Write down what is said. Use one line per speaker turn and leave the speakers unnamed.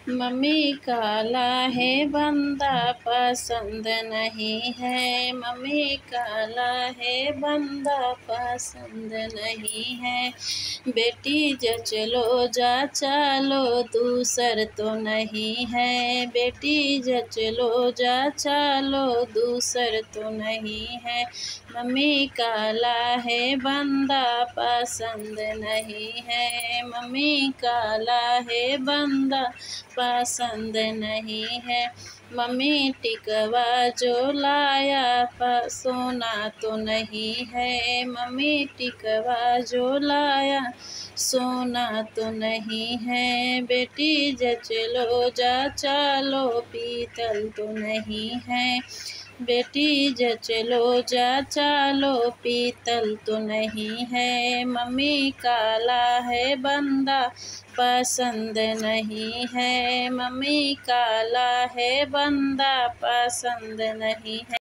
Mummy काला है बंदा पसंद नहीं है, मम्मी काला है बंदा पसंद नहीं है। बेटी जच लो जाचा लो दूसर तो नहीं है, बेटी जच लो जाचा लो दूसर तो नहीं है। मम्मी काला है बंदा पसंद नहीं है, मम्मी काला है बंदा पसंद नहीं है। मम्मी टिकवा जो लाया सोना तो नहीं है, मम्मी टिकवा जो लाया सोना तो नहीं है। बेटी जच लो जाचा लो पीतल तो नहीं है, बेटी जच लो जाचा लो पीतल तो नहीं है। मम्मी काला है बंदा पसंद नहीं है, मम्मी काला है बंदा पसंद नहीं है।